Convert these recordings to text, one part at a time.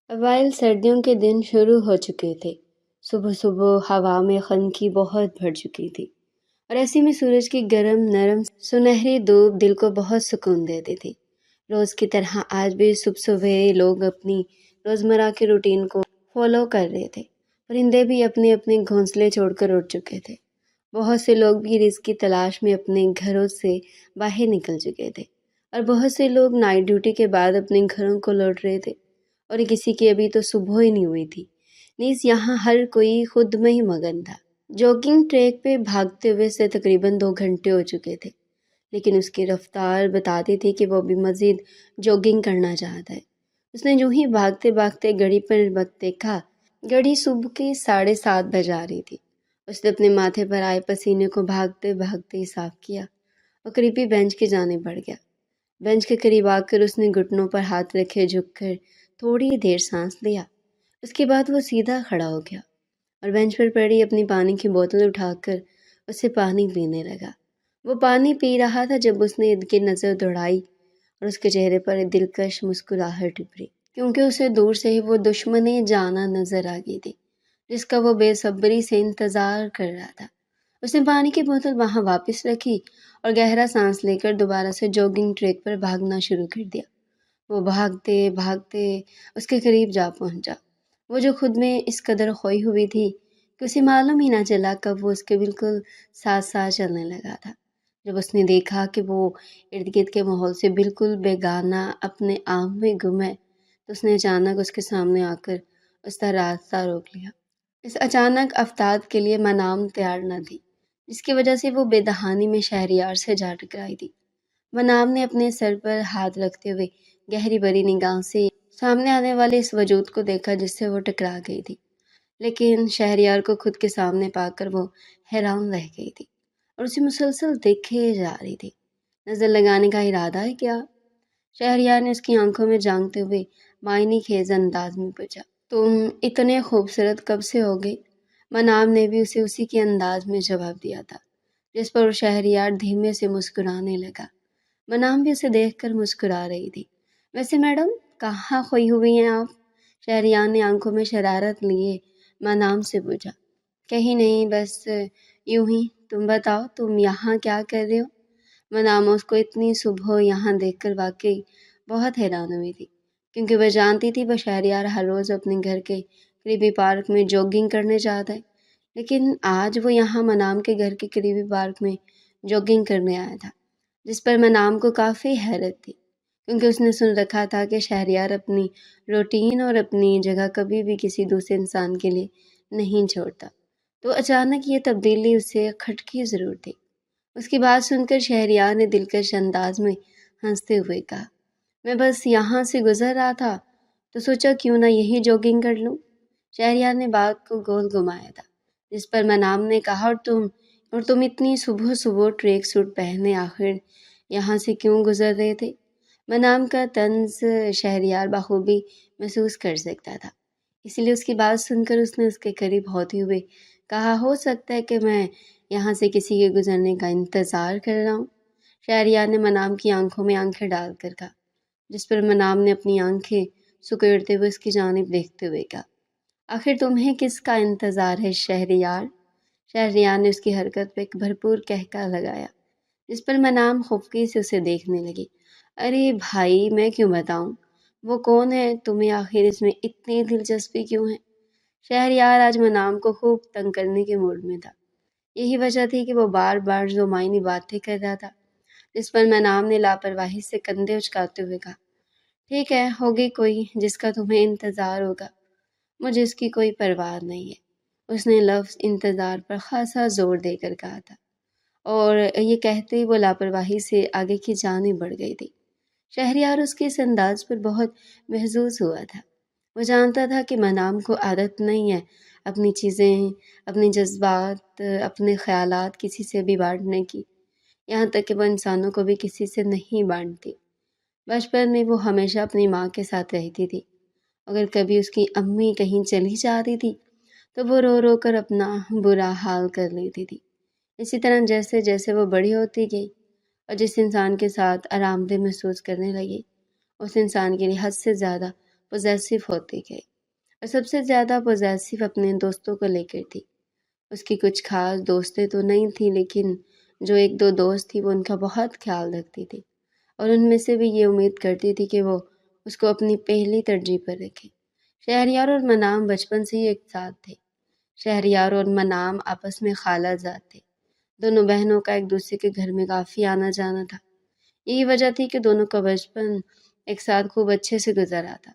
اوائل سردیوں کے دن شروع ہو چکے تھے۔ صبح صبح ہوا میں خنکی بہت بڑھ چکی تھی اور ایسی میں سورج کی گرم نرم سنہری دھوپ دل کو بہت سکون دیتی تھی۔ روز کی طرح آج بھی صبح صبح لوگ اپنی روزمرہ کے روٹین کو فالو کر رہے تھے۔ پرندے بھی اپنے اپنے گھونسلے چھوڑ کر اٹھ چکے تھے۔ بہت سے لوگ بھی رزق کی تلاش میں اپنے گھروں سے باہر نکل چکے تھے اور بہت سے لوگ نائٹ ڈیوٹی کے بعد اپنے گھروں کو لوٹ رہے تھے اور کسی کی ابھی تو صبح ہی نہیں ہوئی تھی۔ نیز یہاں ہر کوئی خود میں ہی مگن تھا۔ جاگنگ ٹریک پہ بھاگتے ہوئے سے تقریباً 2 گھنٹے ہو چکے تھے، لیکن اس کی رفتار بتاتی تھی کہ وہ بھی مزید جاگنگ کرنا چاہتا ہے۔ اس نے جو ہی بھاگتے بھاگتے گھڑی پر وقت دیکھا، گھڑی صبح کے 7:30 بجا رہی تھی۔ اس نے اپنے ماتھے پر آئے پسینے کو بھاگتے بھاگتے ہی صاف کیا اور قریبی بینچ کی جانب بڑھ گیا۔ بینچ کے قریب آ کر اس نے گھٹنوں پر ہاتھ رکھے جھک کر تھوڑی دیر سانس لیا۔ اس کے بعد وہ سیدھا کھڑا ہو گیا اور بینچ پر پڑی اپنی پانی کی بوتل اٹھا کر اسے پانی پینے لگا۔ وہ پانی پی رہا تھا جب اس نے ارد گرد نظر دوڑائی اور اس کے چہرے پر ایک دلکش مسکراہٹ ابھری، کیونکہ اسے دور سے ہی وہ دشمن جانا نظر آ گئی تھی جس کا وہ بے صبری سے انتظار کر رہا تھا۔ اس نے پانی کی بوتل وہاں واپس رکھی اور گہرا سانس لے کر دوبارہ سے جاگنگ ٹریک پر بھاگنا شروع کر دیا۔ وہ بھاگتے بھاگتے اس کے قریب جا پہنچا، وہ جو خود میں اس قدر کھوئی ہوئی تھی کہ اسے معلوم ہی نہ چلا کب وہ اس کے بالکل ساتھ ساتھ چلنے لگا تھا۔ جب اس نے دیکھا کہ وہ ارد گرد کے ماحول سے بالکل بیگانہ اپنے آپ میں گم ہے، تو اس نے اچانک اس کے سامنے آ کر اس کا راستہ روک لیا۔ اس اچانک افتاد کے لیے منام تیار نہ تھی، جس کی وجہ سے وہ بے دہانی میں شہریار سے جا ٹکرائی تھی۔ منام نے اپنے سر پر ہاتھ رکھتے ہوئے گہری بھری نگاہ سے سامنے آنے والے اس وجود کو دیکھا جس سے وہ ٹکرا گئی تھی، لیکن شہریار کو خود کے سامنے پا کر وہ حیران رہ گئی تھی اور اسے مسلسل دیکھے جا رہی تھی۔ نظر لگانے کا ارادہ ہے کیا؟ شہریار نے اس کی آنکھوں میں جھانکتے ہوئے معنی خیز انداز میں پوچھا۔ تم اتنے خوبصورت کب سے ہو گئی؟ منام نے بھی اسے اسی کے انداز میں جواب دیا تھا، جس پر وہ شہریار دھیمے سے مسکرانے لگا۔ منام بھی اسے دیکھ کر مسکرا رہی تھی۔ ویسے میڈم، کہاں کھوئی ہوئی ہیں آپ؟ شہریار نے آنکھوں میں شرارت لیے منام سے پوچھا۔ کہیں نہیں، بس یوں ہی۔ تم بتاؤ، تم یہاں کیا کر رہے ہو؟ منام اس کو اتنی صبح یہاں دیکھ کر واقعی بہت حیران ہوئی تھی، کیونکہ وہ جانتی تھی وہ شہریار ہر روز اپنے گھر کے قریبی پارک میں جاگنگ کرنے جاتا ہے، لیکن آج وہ یہاں منام کے گھر کے قریبی پارک میں جاگنگ کرنے آیا تھا، جس پر منام کو کافی حیرت تھی، کیونکہ اس نے سن رکھا تھا کہ شہریار اپنی روٹین اور اپنی جگہ کبھی بھی کسی دوسرے انسان کے لیے نہیں چھوڑتا۔ تو اچانک یہ تبدیلی اسے کھٹکی ضرور تھی۔ اس کی بات سن کر شہریار نے دلکش انداز میں ہنستے ہوئے کہا، میں بس یہاں سے گزر رہا تھا تو سوچا کیوں نہ یہی جاگنگ کر لوں۔ شہریار نے بات کو گول گھمایا تھا، جس پر منام نے کہا، اور تم اتنی صبح صبح ٹریک سوٹ پہنے آخر یہاں سے کیوں گزر رہے تھے؟ منام کا طنز شہریار بخوبی محسوس کر سکتا تھا، اسی لیے اس کی بات سن کر اس نے اس کے قریب ہوتے ہوئے کہا، ہو سکتا ہے کہ میں یہاں سے کسی کے گزرنے کا انتظار کر رہا ہوں۔ شہریار نے منام کی آنکھوں میں آنکھیں ڈال کر کہا، جس پر منام نے اپنی آنکھیں سکیڑتے ہوئے اس کی جانب دیکھتے ہوئے کہا، آخر تمہیں کس کا انتظار ہے شہریار؟ شہریار نے اس کی حرکت پہ ایک بھرپور کہکا لگایا، جس پر منام خفگی سے اسے دیکھنے لگی۔ ارے بھائی، میں کیوں بتاؤں؟ وہ کون ہے؟ تمہیں آخر اس میں اتنی دلچسپی کیوں ہے؟ شہریار آج منام کو خوب تنگ کرنے کے موڈ میں تھا۔ یہی وجہ تھی کہ وہ بار بار زمائنی باتیں کر رہا تھا، جس پر منام نے لاپرواہی سے کندھے اچکاتے ہوئے کہا، ٹھیک ہے، ہوگی کوئی جس کا تمہیں انتظار ہوگا، مجھے اس کی کوئی پرواہ نہیں ہے۔ اس نے لفظ انتظار پر خاصا زور دے کر کہا تھا، اور یہ کہتے ہی وہ لاپرواہی سے آگے کی جانب بڑھ گئی تھی۔ شہریار اس کے اس انداز پر بہت محظوظ ہوا تھا۔ وہ جانتا تھا کہ منام کو عادت نہیں ہے اپنی چیزیں، اپنے جذبات، اپنے خیالات کسی سے بھی بانٹنے کی، یہاں تک کہ وہ انسانوں کو بھی کسی سے نہیں بانٹتی۔ بچپن میں وہ ہمیشہ اپنی ماں کے ساتھ رہتی تھی۔ اگر کبھی اس کی امی کہیں چلی جاتی تھی تو وہ رو رو کر اپنا برا حال کر لیتی تھی۔ اسی طرح جیسے جیسے وہ بڑی ہوتی گئی اور جس انسان کے ساتھ آرام دہ محسوس کرنے لگی، اس انسان کے لیے حد سے زیادہ پوزیسو ہوتے گئے، اور سب سے زیادہ پوزیسو اپنے دوستوں کو لے کر تھی۔ اس کی کچھ خاص دوستیں تو نہیں تھیں، لیکن جو ایک دو دوست تھی وہ ان کا بہت خیال رکھتی تھی، اور ان میں سے بھی یہ امید کرتی تھی کہ وہ اس کو اپنی پہلی ترجیح پر رکھے۔ شہریار اور منام بچپن سے ہی ایک ساتھ تھے۔ شہریار اور منام آپس میں خالہ زاد تھے۔ دونوں بہنوں کا ایک دوسرے کے گھر میں کافی آنا جانا تھا۔ یہی وجہ تھی کہ دونوں کا بچپن ایک ساتھ خوب اچھے سے گزرا تھا۔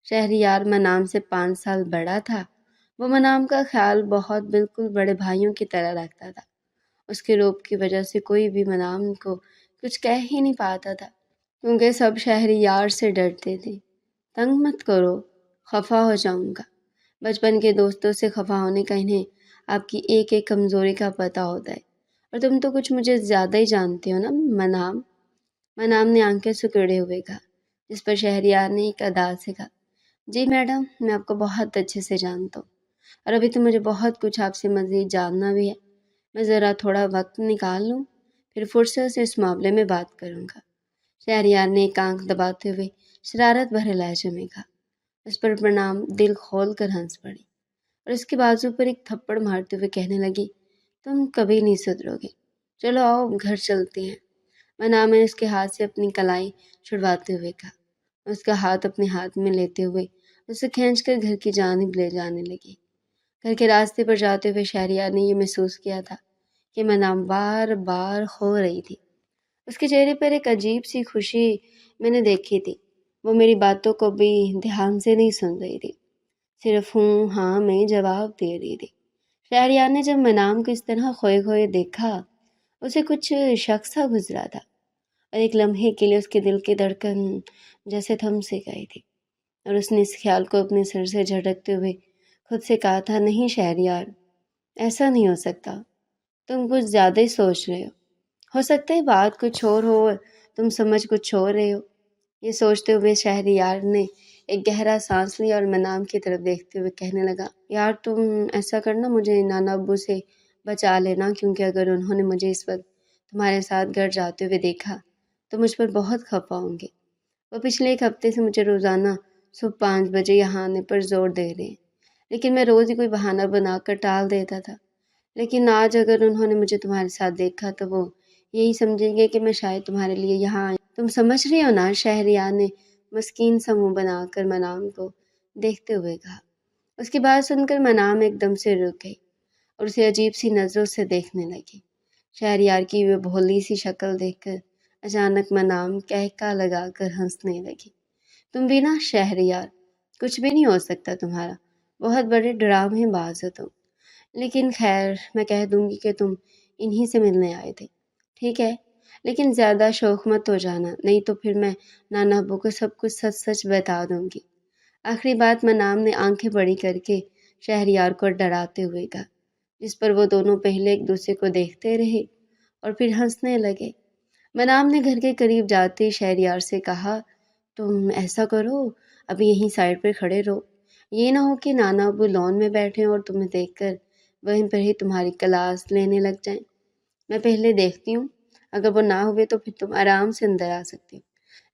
شہریار منام سے 5 سال بڑا تھا۔ وہ منام کا خیال بہت بالکل بڑے بھائیوں کی طرح رکھتا تھا۔ اس کے روب کی وجہ سے کوئی بھی منام کو کچھ کہہ ہی نہیں پاتا تھا، کیونکہ سب شہریار سے ڈرتے تھے۔ تنگ مت کرو، خفا ہو جاؤں گا۔ بچپن کے دوستوں سے خفا ہونے کا انہیں آپ کی ایک ایک کمزوری کا پتہ ہوتا ہے، اور تم تو کچھ مجھے زیادہ ہی جانتے ہو نا منام۔ منام نے آنکھیں سکڑے ہوئے کہا، جس پر شہریار نے ایک ادا سے کہا، جی میڈم، میں آپ کو بہت اچھے سے جانتا ہوں، اور ابھی تو مجھے بہت کچھ آپ سے مزید جاننا بھی ہے۔ میں ذرا تھوڑا وقت نکال لوں، پھر فرصت سے اس معاملے میں بات کروں گا۔ شہریار نے ایک آنکھ دباتے ہوئے شرارت بھرے لہجے میں کہا۔ اس پر منام دل کھول کر ہنس پڑی، اور اس کے بازو پر ایک تھپڑ مارتے ہوئے کہنے لگی، تم کبھی نہیں سدھرو گے، چلو آؤ گھر چلتے ہیں۔ منام نے اس کے ہاتھ سے اپنی کلائی چھڑواتے ہوئے کہا۔ اس کا ہاتھ اپنے ہاتھ میں لیتے ہوئے اسے کھینچ کر گھر کی جانب لے جانے لگی۔ گھر کے راستے پر جاتے ہوئے شہریار نے یہ محسوس کیا تھا کہ منام بار بار کھو رہی تھی۔ اس کے چہرے پر ایک عجیب سی خوشی میں نے دیکھی تھی۔ وہ میری باتوں کو بھی دھیان سے نہیں سن رہی تھی، صرف ہوں ہاں میں جواب دے رہی تھی۔ شہریار نے جب منام کو اس طرح کھوئے کھوئے دیکھا، اسے کچھ شک سا گزرا تھا، اور ایک لمحے کے لیے اس کے دل کی دھڑکن جیسے تھم سے گئی تھی، اور اس نے اس خیال کو اپنے سر سے جھٹکتے ہوئے خود سے کہا تھا، نہیں شہریار، ایسا نہیں ہو سکتا، تم کچھ زیادہ ہی سوچ رہے ہو سکتا ہے بات کچھ اور ہو اور تم سمجھ کچھ اور رہے ہو۔ یہ سوچتے ہوئے شہریار نے ایک گہرا سانس لیا اور منام کی طرف دیکھتے ہوئے کہنے لگا، یار تم ایسا کرنا، مجھے نانا ابو سے بچا لینا، کیونکہ اگر انہوں نے مجھے اس وقت تمہارے ساتھ گھر جاتے ہوئے دیکھا تو مجھ پر بہت خفا ہوں گے۔ وہ پچھلے ایک ہفتے سے مجھے روزانہ صبح 5 بجے یہاں آنے پر زور دے رہے ہیں، لیکن میں روز ہی کوئی بہانہ بنا کر ٹال دیتا تھا۔ لیکن آج اگر انہوں نے مجھے تمہارے ساتھ دیکھا تو وہ یہی سمجھیں گے کہ میں شاید تمہارے لیے یہاں آئی۔ تم سمجھ رہے ہو نا؟ شہریار نے مسکین سا منہ بنا کر منام کو دیکھتے ہوئے کہا۔ اس کی بات سن کر منام ایک دم سے رک گئی اور اسے عجیب سی نظروں سے دیکھنے لگی۔ شہریار کی وہ بھولی سی شکل دیکھ کر اچانک منام کہکا لگا کر ہنسنے لگی۔ تم بھی نا شہریار، کچھ بھی نہیں ہو سکتا تمہارا، بہت بڑے ڈرامے باز ہو تم۔ لیکن خیر، میں کہہ دوں گی کہ تم انہی سے ملنے آئے تھے، ٹھیک ہے؟ لیکن زیادہ شوق مت ہو جانا، نہیں تو پھر میں نانا ابو کو سب کچھ سچ سچ بتا دوں گی۔ آخری بات منام نے آنکھیں بڑی کر کے شہریار کو ڈراتے ہوئے کہا، جس پر وہ دونوں پہلے ایک دوسرے کو دیکھتے رہے اور پھر ہنسنے لگے۔ منام نے گھر کے قریب جاتے شہریار سے کہا، تم ایسا کرو، ابھی یہیں سائڈ پر کھڑے رہو، یہ نہ ہو کہ نانا ابو لان میں بیٹھے اور تمہیں دیکھ کر وہیں پر ہی تمہاری کلاس لینے لگ جائیں۔ میں پہلے دیکھتی ہوں، اگر وہ نہ ہوئے تو پھر تم آرام سے اندر آ سکتے ہو،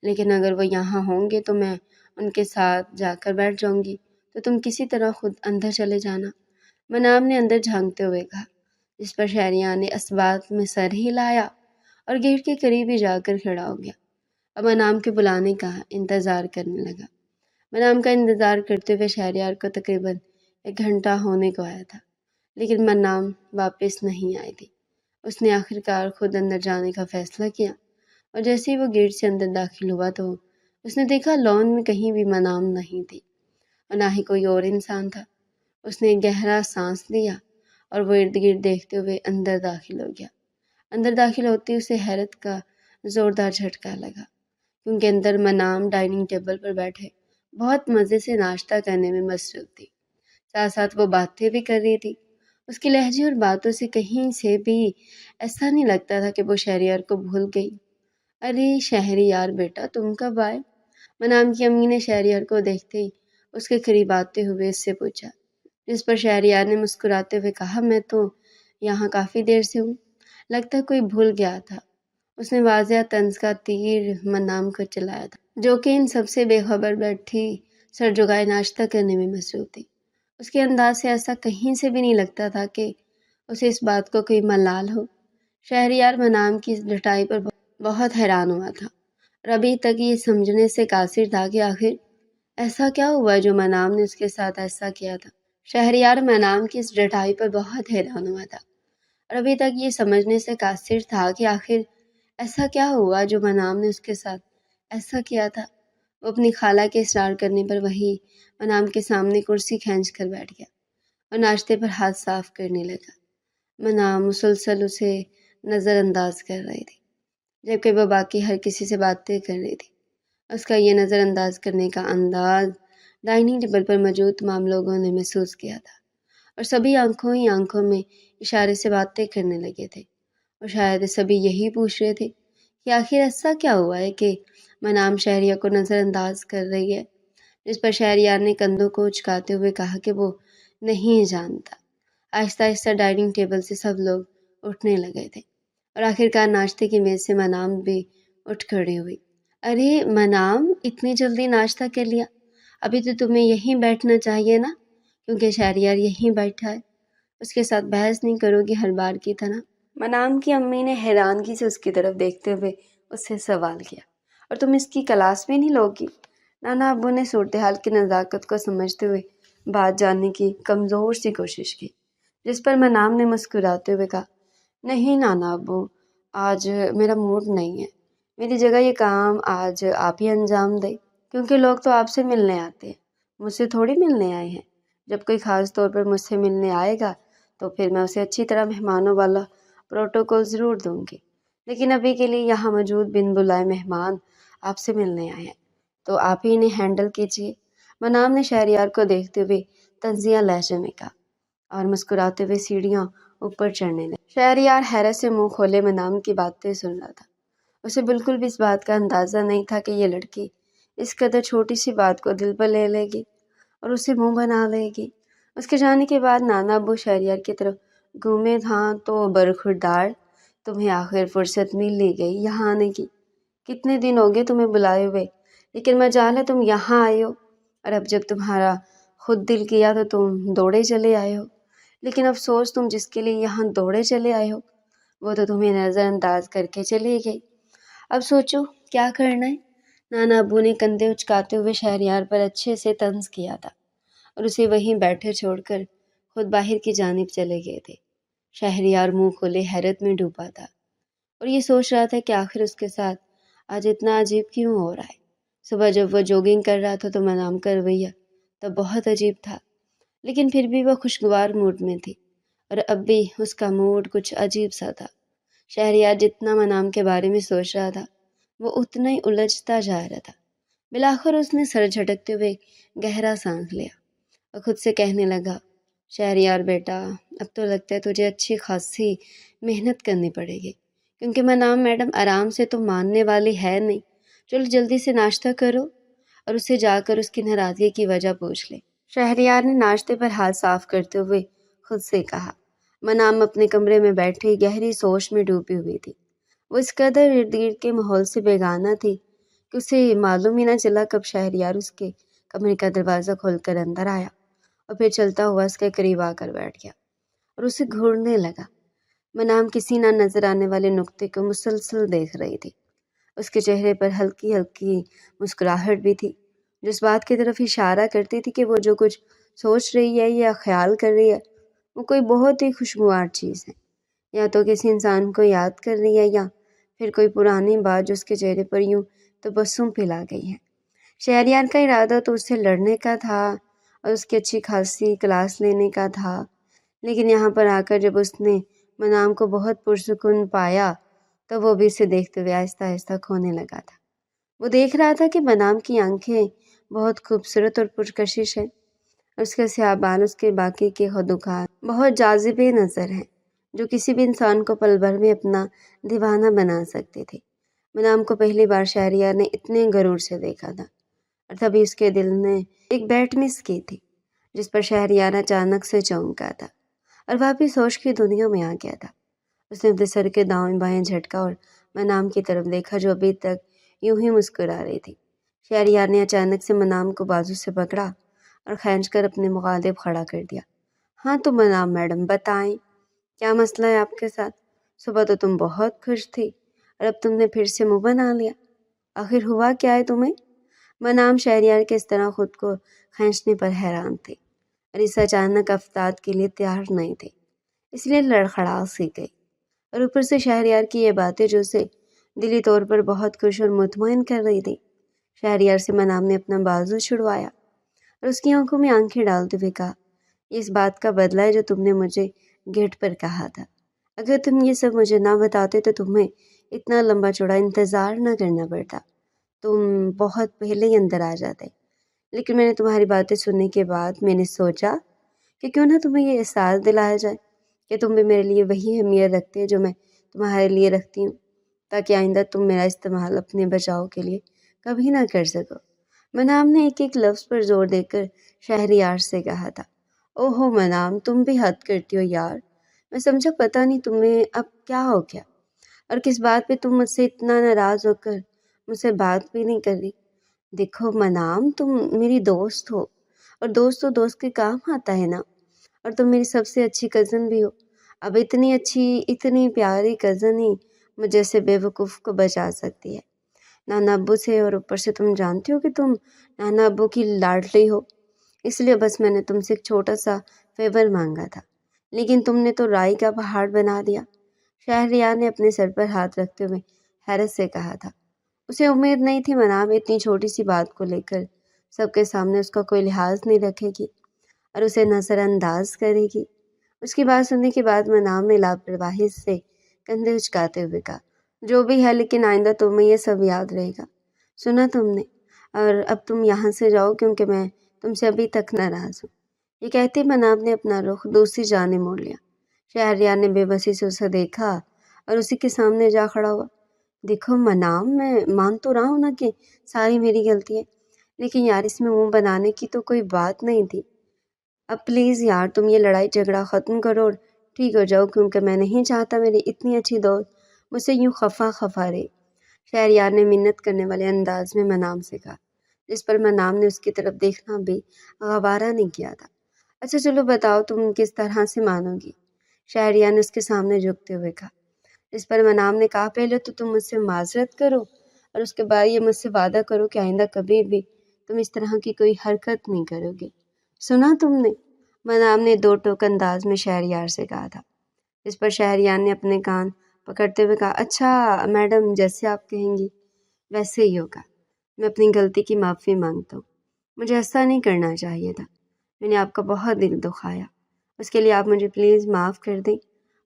لیکن اگر وہ یہاں ہوں گے تو میں ان کے ساتھ جا کر بیٹھ جاؤں گی، تو تم کسی طرح خود اندر چلے جانا۔ منام نے اندر جھانکتے ہوئے کہا، جس پر شہریار نے اسبات میں سر ہلایا اور گیٹ کے قریب ہی جا کر کھڑا ہو گیا اور منام کے بلانے کا انتظار کرنے لگا۔ منام کا انتظار کرتے ہوئے شہریار کو تقریباً 1 گھنٹہ ہونے کو آیا تھا، لیکن منام واپس نہیں آئی تھی۔ اس نے آخرکار خود اندر جانے کا فیصلہ کیا، اور جیسے ہی وہ گیٹ سے اندر داخل ہوا تو اس نے دیکھا لان میں کہیں بھی منام نہیں تھی اور نہ ہی کوئی اور انسان تھا۔ اس نے ایک گہرا سانس لیا اور وہ ارد گرد دیکھتے ہوئے اندر داخل ہو گیا۔ اندر داخل ہوتے ہی اسے حیرت کا زوردار جھٹکا لگا، کیونکہ اندر منام ڈائننگ ٹیبل پر بیٹھے بہت مزے سے ناشتہ کرنے میں مصروف تھی، ساتھ ساتھ وہ باتیں بھی کر رہی تھی۔ اس کے لہجے اور باتوں سے کہیں سے بھی ایسا نہیں لگتا تھا کہ وہ شہریار کو بھول گئی۔ ارے شہریار بیٹا، تم کب آئے؟ منام کی امی نے شہریار کو دیکھتے ہی اس کے قریب آتے ہوئے اس سے پوچھا، جس پر شہریار نے مسکراتے ہوئے کہا، میں تو یہاں کافی دیر سے ہوں، لگتا کوئی بھول گیا تھا۔ اس نے واضح طنز کا تیر منام کو چلایا تھا، جو کہ ان سب سے بے خبر بیٹھی سر جھکائے ناشتہ کرنے میں مصروف تھی۔ اس کے انداز سے ایسا کہیں سے بھی نہیں لگتا تھا کہ اسے اس بات کو کوئی ملال ہو۔ شہریار منام کی اس ڈٹائی پر بہت حیران ہوا تھا اور ابھی تک یہ سمجھنے سے قاصر تھا کہ آخر ایسا کیا ہوا جو منام نے اس کے ساتھ ایسا کیا تھا۔ شہریار منام کی اس ڈٹائی پر بہت حیران ہوا تھا اور ابھی تک یہ سمجھنے سے قاصر تھا کہ آخر ایسا کیا ہوا جو منام نے اس کے ساتھ ایسا کیا تھا۔ وہ اپنی خالہ کے اصرار کرنے پر وہی منام کے سامنے کرسی کھینچ کر بیٹھ گیا اور ناشتے پر ہاتھ صاف کرنے لگا۔ منام مسلسل اسے نظر انداز کر رہی تھی جبکہ وہ باقی ہر کسی سے باتیں کر رہی تھی۔ اس کا یہ نظر انداز کرنے کا انداز ڈائننگ ٹیبل پر موجود تمام لوگوں نے محسوس کیا تھا اور سبھی آنکھوں ہی آنکھوں میں اشارے سے باتیں کرنے لگے تھے اور شاید سبھی یہی پوچھ رہے تھے کہ آخر ایسا کیا ہوا ہے کہ منام شہریار کو نظر انداز کر رہی ہے، جس پر شہریار نے کندھوں کو اچکاتے ہوئے کہا کہ وہ نہیں جانتا۔ آہستہ آہستہ ڈائننگ ٹیبل سے سب لوگ اٹھنے لگے تھے اور آخرکار ناشتے کی میز سے منام بھی اٹھ کھڑی ہوئی۔ ارے منام، اتنی جلدی ناشتہ کر لیا؟ ابھی تو تمہیں یہیں بیٹھنا چاہیے نا، کیونکہ شہریار یہیں بیٹھا ہے، اس کے ساتھ بحث نہیں کرو گی ہر بار کی طرح؟ منام کی امی نے حیرانگی سے اس کی طرف دیکھتے ہوئے اس سے سوال کیا۔ اور تم اس کی کلاس بھی نہیں لوگی؟ نانا ابو نے صورتحال کی نزاکت کو سمجھتے ہوئے بات جاننے کی کمزور سی کوشش کی، جس پر منام نے مسکراتے ہوئے کہا، نہیں نانا ابو، آج میرا موڈ نہیں ہے، میری جگہ یہ کام آج آپ ہی انجام دیں، کیونکہ لوگ تو آپ سے ملنے آتے ہیں، مجھ سے تھوڑی ملنے آئے ہیں۔ جب کوئی خاص طور پر مجھ سے ملنے آئے گا تو پھر میں اسے اچھی طرح مہمانوں والا پروٹوکول ضرور دوں گی، لیکن ابھی کے لیے یہاں موجود بن بلائے مہمان آپ سے ملنے آئے ہیں، تو آپ ہی انہیں ہینڈل کیجیے۔ منام نے شہریار کو دیکھتے ہوئے طنزیہ لہجے میں کہا اور مسکراتے ہوئے سیڑھیاں اوپر چڑھنے لگا۔ شہریار حیرت سے منہ کھولے منام کی باتیں سن رہا تھا۔ اسے بالکل بھی اس بات کا اندازہ نہیں تھا کہ یہ لڑکی اس قدر چھوٹی سی بات کو دل پر لے لے گی اور اسے منہ بنا لے گی۔ اس کے جانے کے بعد نانا ابو شہریار کی طرف گھومے، ہاں تو برخوردار، تمہیں آخر فرصت مل لی گئی یہاں آنے کی، کتنے دن ہو گئے تمہیں بلائے ہوئے، لیکن مجال ہے تم یہاں آئے ہو، اور اب جب تمہارا خود دل کیا تو تم دوڑے چلے آئے ہو، لیکن افسوس تم جس کے لیے یہاں دوڑے چلے آئے ہو وہ تو تمہیں نظر انداز کر کے چلے گئی۔ اب سوچو کیا کرنا ہے۔ نانا ابو نے کندھے اچکاتے ہوئے شہریار پر اچھے سے طنز کیا تھا اور اسے وہیں بیٹھے چھوڑ کر خود باہر کی جانب چلے گئے تھے۔ شہریار منہ کھولے حیرت میں ڈوبا تھا اور یہ سوچ رہا تھا کہ آخر اس کے ساتھ آج اتنا عجیب کیوں ہو رہا ہے۔ صبح جب وہ جوگنگ کر رہا تھا تو منام کا رویہ تب بہت عجیب تھا، لیکن پھر بھی وہ خوشگوار موڈ میں تھی اور اب بھی اس کا موڈ کچھ عجیب سا تھا۔ شہریار جتنا منام کے بارے میں سوچ رہا تھا وہ اتنا ہی الجھتا جا رہا تھا۔ بالآخر اس نے سر جھٹکتے ہوئے گہرا سانس لیا اور خود سے کہنے لگا، شہریار بیٹا، اب تو لگتا ہے تجھے اچھی خاصی محنت کرنی پڑے گی، کیونکہ منام میڈم آرام سے تو ماننے والی ہے نہیں۔ چلو جلدی سے ناشتہ کرو اور اسے جا کر اس کی ناراضگی کی وجہ پوچھ لے۔ شہریار نے ناشتے پر ہاتھ صاف کرتے ہوئے خود سے کہا۔ منام اپنے کمرے میں بیٹھی گہری سوچ میں ڈوبی ہوئی تھی۔ وہ اس قدر ارد گرد کے ماحول سے بیگانہ تھی کہ اسے معلوم ہی نہ چلا کب شہریار اس کے کمرے کا دروازہ کھول کر اندر آیا اور پھر چلتا ہوا اس کے قریب آ کر بیٹھ گیا اور اسے گھورنے لگا۔ منام کسی نہ نظر آنے والے نقطے کو مسلسل دیکھ رہی تھی۔ اس کے چہرے پر ہلکی ہلکی مسکراہٹ بھی تھی جو اس بات کی طرف اشارہ کرتی تھی کہ وہ جو کچھ سوچ رہی ہے یا خیال کر رہی ہے وہ کوئی بہت ہی خوشگوار چیز ہے، یا تو کسی انسان کو یاد کر رہی ہے یا پھر کوئی پرانی بات جو اس کے چہرے پر یوں تبسم پھیلا گئی ہے۔ شہریار کا ارادہ تو اس سے لڑنے کا تھا اور اس کی اچھی خاصی کلاس لینے کا تھا، لیکن یہاں پر آ کر جب اس نے منام کو بہت پرسکون پایا تو وہ بھی اسے دیکھتے ہوئے آہستہ آہستہ کھونے لگا تھا۔ وہ دیکھ رہا تھا کہ منام کی آنکھیں بہت خوبصورت اور پرکشش ہیں، اس کے سیاہ بال، اس کے باقی کے خدوخال بہت جاذب نظر ہیں جو کسی بھی انسان کو پل بھر میں اپنا دیوانہ بنا سکتے تھے۔ منام کو پہلی بار شہریار نے اتنے غرور سے دیکھا تھا اور تبھی اس کے دل نے ایک بیٹ مس کی تھی جس پر شہریار اچانک سے چونکا تھا اور واپس ہوش کی دنیا میں آ گیا تھا۔ اس نے اپنے سر کے دائیں بائیں جھٹکا اور منام کی طرف دیکھا جو ابھی تک یوں ہی مسکرا رہی تھی۔ شہریار نے اچانک سے منام کو بازو سے پکڑا اور کھینچ کر اپنے مخاطب کھڑا کر دیا۔ ہاں تو منام میڈم بتائیں، کیا مسئلہ ہے آپ کے ساتھ؟ صبح تو تم بہت خوش تھی اور اب تم نے پھر سے منہ بنا لیا۔ آخر ہوا کیا ہے تمہیں؟ منام شہریار کے اس طرح خود کو کھینچنے پر حیران تھے اور اس اچانک افتاد کے لیے تیار نہیں تھے، اس لیے لڑکھڑا سی گئی۔ اور اوپر سے شہریار کی یہ باتیں جو اسے دلی طور پر بہت خوش اور مطمئن کر رہی تھی۔ شہریار سے منام نے اپنا بازو چھڑوایا اور اس کی آنکھوں میں آنکھیں ڈالتے ہوئے کہا، یہ اس بات کا بدلہ ہے جو تم نے مجھے گیٹ پر کہا تھا۔ اگر تم یہ سب مجھے نہ بتاتے تو تمہیں اتنا لمبا چوڑا انتظار نہ کرنا پڑتا، تم بہت پہلے ہی اندر آ جاتے۔ لیکن میں نے تمہاری باتیں سننے کے بعد میں نے سوچا کہ کیوں نہ تمہیں یہ احساس دلایا جائے کہ تم بھی میرے لیے وہی اہمیت رکھتے ہیں جو میں تمہارے لیے رکھتی ہوں، تاکہ آئندہ تم میرا استعمال اپنے بچاؤ کے لیے کبھی نہ کر سکو۔ منام نے ایک ایک لفظ پر زور دے کر شہریار سے کہا تھا۔ اوہو منام، تم بھی حد کرتی ہو یار، میں سمجھا پتہ نہیں تمہیں اب کیا ہو گیا اور کس بات پہ تم مجھ سے اتنا ناراض ہو کر مجھ سے بات بھی نہیں کر رہی۔ دیکھو منام، تم میری دوست ہو اور دوست تو دوست کے کام آتا ہے نا، اور تم میری سب سے اچھی کزن بھی ہو۔ اب اتنی اچھی اتنی پیاری کزن ہی مجھ جیسے بے وقوف کو بچا سکتی ہے نانا ابو سے، اور اوپر سے تم جانتی ہو کہ تم نانا ابو کی لاڈلی ہو، اس لیے بس میں نے تم سے ایک چھوٹا سا فیور مانگا تھا، لیکن تم نے تو رائی کا پہاڑ بنا دیا۔ شہریار نے اپنے سر پر ہاتھ رکھتے ہوئے حیرت سے کہا تھا۔ اسے امید نہیں تھی منام اتنی چھوٹی سی بات کو لے کر سب کے سامنے اس کا کوئی لحاظ نہیں رکھے گی اور اسے نظر انداز کرے گی۔ اس کی بات سننے کے بعد منام نے لاپرواہی سے کندھے اچکاتے ہوئے کہا، جو بھی ہے لیکن آئندہ تمہیں یہ سب یاد رہے گا، سنا تم نے؟ اور اب تم یہاں سے جاؤ کیونکہ میں تم سے ابھی تک ناراض ہوں۔ یہ کہتے مناب نے اپنا رخ دوسری جانب موڑ لیا۔ شہریار نے بے بسی سے اسے دیکھا اور اسی کے سامنے جا کھڑا ہوا۔ دیکھو منام، میں مان تو رہا ہوں نا کہ ساری میری غلطی ہے، لیکن یار اس میں منہ بنانے کی تو کوئی بات نہیں تھی۔ اب پلیز یار تم یہ لڑائی جھگڑا ختم کرو اور ٹھیک ہو جاؤ، کیونکہ میں نہیں چاہتا میری اتنی اچھی دوست مجھ سے یوں خفا خفا رہے۔ شہریار نے منت کرنے والے انداز میں منام سے کہا، جس پر منام نے اس کی طرف دیکھنا بھی گوارا نہیں کیا تھا۔ اچھا چلو بتاؤ تم کس طرح سے مانو گی؟ شہریار نے اس کے سامنے جھکتے ہوئے کہا، جس پر منام نے کہا، پہلے تو تم مجھ سے معذرت کرو اور اس کے بعد یہ مجھ سے وعدہ کرو کہ آئندہ کبھی بھی تم اس طرح کی کوئی حرکت نہیں کرو گے، سنا تم نے؟ منام نے دو ٹوک انداز میں شہریار سے کہا تھا، جس پر شہریار نے اپنے کان پکڑتے ہوئے کہا، اچھا میڈم جیسے آپ کہیں گی ویسے ہی ہوگا، میں اپنی غلطی کی معافی مانگتا ہوں، مجھے ایسا نہیں کرنا چاہیے تھا، میں نے آپ کا بہت دل دکھایا، اس کے لیے آپ مجھے پلیز معاف کر دیں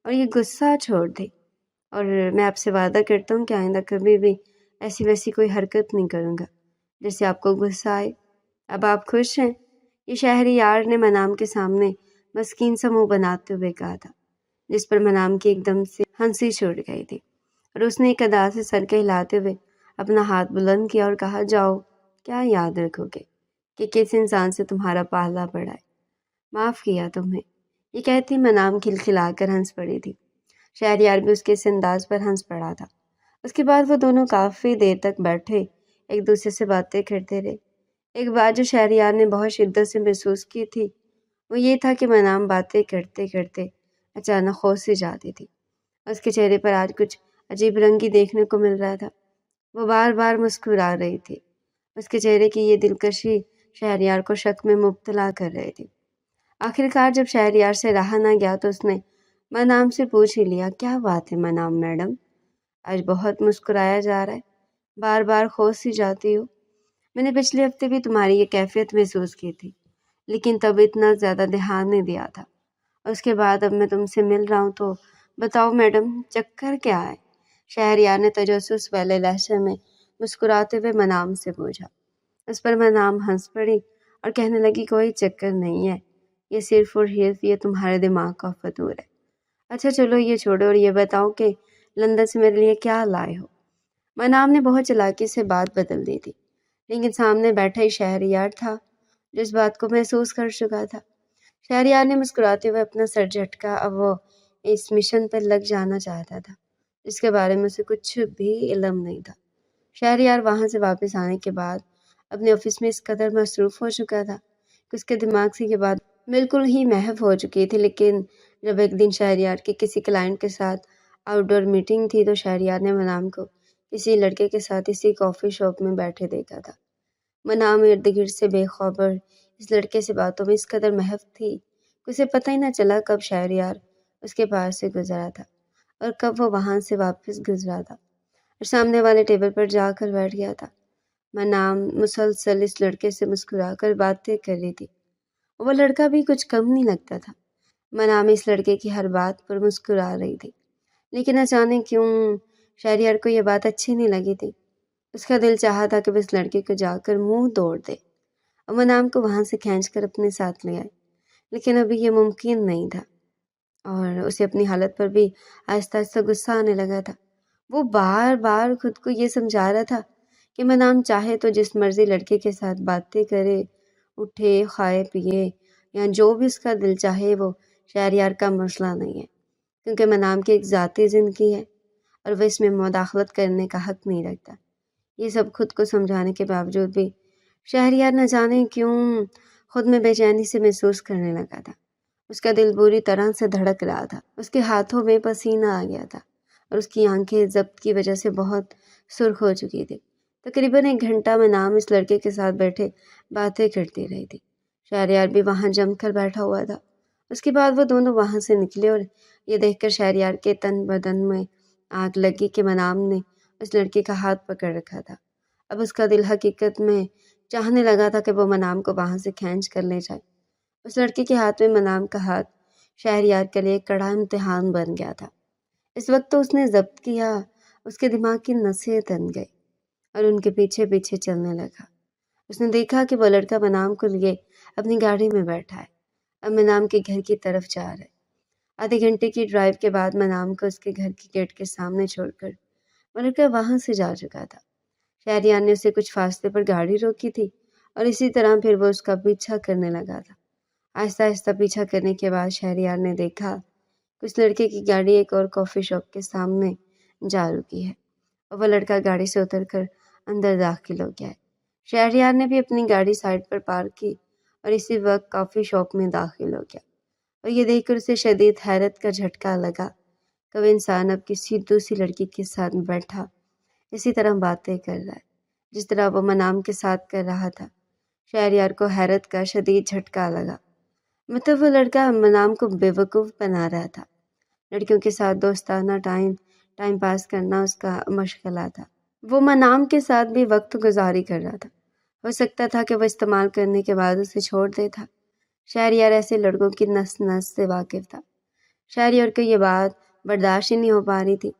اور یہ غصہ چھوڑ دیں، اور میں آپ سے وعدہ کرتا ہوں کہ آئندہ کبھی بھی ایسی ویسی کوئی حرکت نہیں کروں گا جس سے آپ کو غصہ آئے۔ اب آپ خوش ہیں؟ یہ شہریار نے منام کے سامنے مسکین سا منہ بناتے ہوئے کہا تھا، جس پر منام کی ایک دم سے ہنسی چھوٹ گئی تھی اور اس نے ایک ادا سے سر کے ہلاتے ہوئے اپنا ہاتھ بلند کیا اور کہا، جاؤ کیا یاد رکھو گے کہ کس انسان سے تمہارا پالا پڑا ہے، معاف کیا تمہیں۔ یہ کہتی منام کھلکھلا کر ہنس پڑی تھی۔ شہریار بھی اس کے اس انداز پر ہنس پڑا تھا۔ اس کے بعد وہ دونوں کافی دیر تک بیٹھے ایک دوسرے سے باتیں کرتے رہے۔ ایک بات جو شہریار نے بہت شدت سے محسوس کی تھی وہ یہ تھا کہ منام باتیں کرتے کرتے اچانک خاموش سی جاتی تھی۔ اس کے چہرے پر آج کچھ عجیب رنگی دیکھنے کو مل رہا تھا، وہ بار بار مسکرا رہی تھی۔ اس کے چہرے کی یہ دلکشی شہریار کو شک میں مبتلا کر رہی تھی۔ آخرکار جب شہریار سے رہا نہ گیا تو اس نے منام سے پوچھ ہی لیا، کیا بات ہے منام میڈم، آج بہت مسکرایا جا رہا ہے، بار بار خاموش سی جاتی ہو؟ میں نے پچھلے ہفتے بھی تمہاری یہ کیفیت محسوس کی تھی، لیکن تب اتنا زیادہ دھیان نہیں دیا تھا، اور اس کے بعد اب میں تم سے مل رہا ہوں تو بتاؤ میڈم چکر کیا ہے؟ شہریار نے تجسس والے لہجے میں مسکراتے ہوئے منام سے پوچھا۔ اس پر منام ہنس پڑی اور کہنے لگی، کوئی چکر نہیں ہے، یہ صرف اور صرف یہ تمہارے دماغ کا فطور ہے۔ اچھا چلو یہ چھوڑو اور یہ بتاؤ کہ لندن سے میرے لیے کیا لائے ہو؟ منام نے بہت چلاکی سے بات بدل دی تھی، لیکن سامنے بیٹھا ہی شہریار تھا جو اس بات کو محسوس کر چکا تھا۔ شہریار نے مسکراتے ہوئے اپنا سر جھٹکا، اب وہ اس مشن پر لگ جانا چاہتا تھا جس کے بارے میں اسے کچھ بھی علم نہیں تھا۔ شہریار وہاں سے واپس آنے کے بعد اپنے آفس میں اس قدر مصروف ہو چکا تھا کہ اس کے دماغ سے یہ بات بالکل ہی محو ہو چکی تھی۔ لیکن جب ایک دن شہریار کے کسی کلائنٹ کے ساتھ آؤٹ ڈور میٹنگ تھی تو شہریار نے منام کو کسی لڑکے کے ساتھ اسی کافی شاپ میں بیٹھے دیکھا تھا۔ منام ارد گرد سے بے خبر اس لڑکے سے باتوں میں اس قدر محو تھی کہ اسے پتہ ہی نہ چلا کب شہریار اس کے پاس سے گزرا تھا اور کب وہ وہاں سے واپس گزرا تھا اور سامنے والے ٹیبل پر جا کر بیٹھ گیا تھا۔ منام مسلسل اس لڑکے سے مسکرا کر باتیں کر رہی تھی۔ وہ لڑکا بھی کچھ کم نہیں لگتا تھا۔ منام اس لڑکے کی ہر بات پر مسکرا رہی تھی، لیکن اچانک کیوں شہریار کو یہ بات اچھی نہیں لگی تھی۔ اس کا دل چاہا تھا کہ وہ اس لڑکے کو جا کر منہ توڑ دے اور منام کو وہاں سے کھینچ کر اپنے ساتھ لے آئے، لیکن ابھی یہ ممکن نہیں تھا اور اسے اپنی حالت پر بھی آہستہ آہستہ غصہ آنے لگا تھا۔ وہ بار بار خود کو یہ سمجھا رہا تھا کہ منام چاہے تو جس مرضی لڑکے کے ساتھ باتیں کرے، اٹھے، کھائے پیے یا جو بھی اس کا دل چاہے، وہ شہریار کا مسئلہ نہیں ہے، کیونکہ منام کی ایک ذاتی زندگی ہے اور وہ اس میں مداخلت کرنے کا حق نہیں رکھتا۔ یہ سب خود کو سمجھانے کے باوجود بھی شہریار نہ جانے کیوں خود میں بے چینی سے محسوس کرنے لگا تھا۔ اس کا دل بری طرح سے دھڑک رہا تھا، اس کے ہاتھوں میں پسینہ آ گیا تھا اور اس کی آنکھیں ضبط کی وجہ سے بہت سرخ ہو چکی تھی۔ تقریباً 1 گھنٹہ منام اس لڑکے کے ساتھ بیٹھے باتیں کرتی رہی تھی۔ شہریار بھی وہاں جم کر بیٹھا ہوا تھا۔ اس کے بعد وہ دونوں وہاں سے نکلے اور یہ دیکھ کر شہریار کے تن بدن میں آگ لگی کہ منام نے اس لڑکے کا ہاتھ پکڑ رکھا تھا۔ اب اس کا دل حقیقت میں چاہنے لگا تھا کہ وہ منام کو وہاں سے کھینچ کر لے جائے۔ اس لڑکے کے ہاتھ میں منام کا ہاتھ شہریار کے لیے ایک کڑا امتحان بن گیا تھا۔ اس وقت تو اس نے ضبط کیا، اس کے دماغ کی نسیں تن گئی اور ان کے پیچھے پیچھے چلنے لگا۔ اس نے دیکھا کہ وہ لڑکا منام کو لیے اپنی گاڑی میں بیٹھا ہے، اب منام کے گھر کی طرف جا رہا ہے۔ آدھے گھنٹے کی ڈرائیو کے بعد منام کو اس کے گھر کے گیٹ کے سامنے چھوڑ کر وہ لڑکا وہاں سے جا چکا تھا۔ شہریار نے اسے کچھ فاصلے پر گاڑی روکی تھی اور اسی طرح پھر وہ اس کا پیچھا کرنے لگا تھا۔ آہستہ آہستہ پیچھا کرنے کے بعد شہریار نے دیکھا کہ اس لڑکے کی گاڑی ایک اور کافی شاپ کے سامنے جا رکی ہے اور وہ لڑکا گاڑی سے اتر کر اندر داخل ہو گیا ہے۔ شہریار نے بھی اپنی گاڑی سائڈ پر پارک کی اور اسی وقت کافی شاپ میں داخل ہو گیا اور یہ دیکھ کر اسے شدید حیرت کا جھٹکا لگا کہ وہ انسان اب کسی دوسری لڑکی کے ساتھ بیٹھا اسی طرح باتیں کر رہا ہے جس طرح وہ منام کے ساتھ کر رہا تھا۔ شہریار کو حیرت کا شدید جھٹکا لگا، مطلب وہ لڑکا منام کو بیوقوف بنا رہا تھا۔ لڑکیوں کے ساتھ دوستانہ ٹائم پاس کرنا اس کا مشغلہ تھا۔ وہ منام کے ساتھ بھی وقت گزاری کر رہا تھا۔ ہو سکتا تھا کہ وہ استعمال کرنے کے بعد اسے چھوڑ دیتا۔ شہریار ایسے لڑکوں کی نس نس سے واقف تھا۔ شہریار کو یہ بات برداشت ہی نہیں ہو پا رہی تھی۔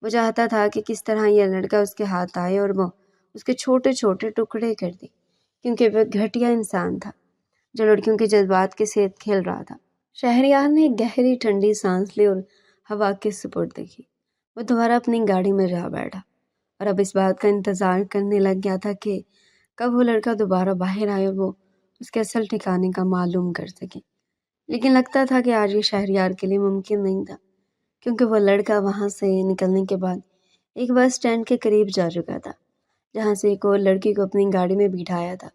وہ چاہتا تھا کہ کس طرح یہ لڑکا اس کے ہاتھ آئے اور وہ اس کے چھوٹے چھوٹے ٹکڑے کر دے، کیونکہ وہ گھٹیا انسان تھا جو لڑکیوں کے جذبات کے ساتھ کھیل رہا تھا۔ شہریار نے ایک گہری ٹھنڈی سانس لی اور ہوا کے سپرد دیکھی۔ وہ دوبارہ اپنی گاڑی میں جا بیٹھا اور اب اس بات کا انتظار کرنے لگ گیا تھا کہ کب وہ لڑکا دوبارہ باہر آئے اور وہ اس کے اصل ٹھکانے کا معلوم کر سکے۔ لیکن لگتا تھا کہ آج یہ شہریار کے لیے ممکن نہیں تھا، کیونکہ وہ لڑکا وہاں سے نکلنے کے بعد ایک بس اسٹینڈ کے قریب جا چکا تھا جہاں سے ایک اور لڑکی کو اپنی گاڑی میں بٹھایا تھا۔